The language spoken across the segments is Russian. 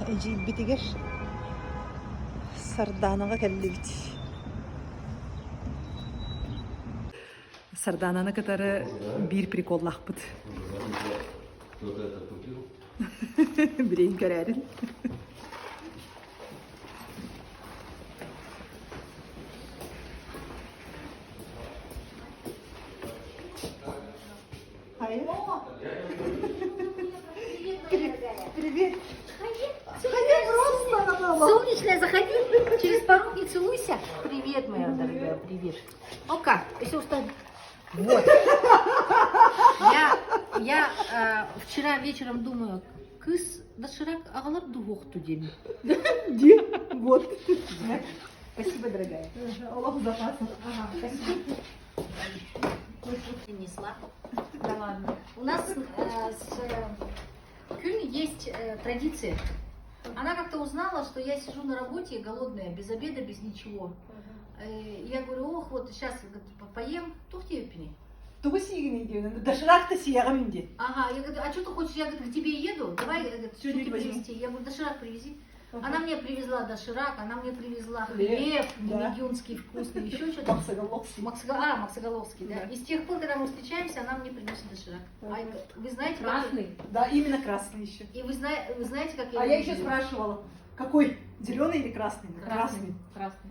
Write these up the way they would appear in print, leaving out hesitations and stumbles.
Eci bitiger. Sardana'ga geldi bit. Sardana'na kadarı bir prikollak bit. Bireyin görerin. Hayır. Привет. Заходи просто. Солнечная, заходи, через порог не целуйся. Привет, моя дорогая, привет. Ну-ка, если устал. Вот. Я вчера вечером думаю, кыз доширак агалап дугох тудеми. Где? Вот. Спасибо, дорогая. Аллах запасов. Ага, спасибо. Принесла. Да ладно. У нас с Кюнь есть традиция. Она как-то узнала, что я сижу на работе голодная, без обеда, без ничего. Я говорю, ох, вот сейчас поем, тухти пини. Тугу сигни диyor. Доширак та сиягам инди. Ага, я говорю, а что ты хочешь? Я говорю, к тебе еду, давай Сегодня штуки возьму. привезти. Я говорю, доширак привези. Ага. Она мне привезла доширак, она мне привезла Хлеб, хлеб, да. медюнский, вкусный, еще что-то. Максаголовский. Максоголовский, да. Да. И с тех пор, когда мы встречаемся, она мне приносит доширак. Ага. Вы знаете, Красный. Да, именно красный еще. И вы знаете, как я А его я еще люблю? спрашивала, какой? Зеленый или красный? Красный.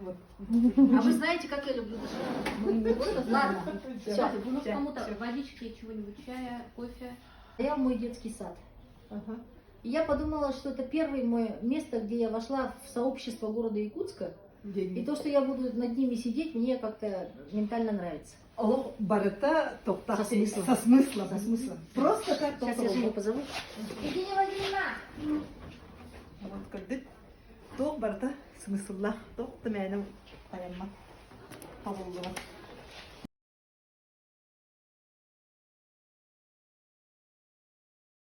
Вот. А вы знаете, как я люблю доширак? Ладно, Сейчас, ну Всё, кому-то всё. водички, чего-нибудь, чая, кофе. стоял мой детский сад. Ага. И я подумала, что это первое мое место, где я вошла в сообщество города Якутска. И то, что я буду над ними сидеть, мне как-то ментально нравится. Ол барыта тоқтақ. Со смыслом. Со смыслом. Со смыслом. Просто так Сейчас я тоқтау. Женю позову. Евгения Владимировна! Вот көрдік. Тоқ барыта смысллах. Тоқты мәнім таянма. Табылдыға.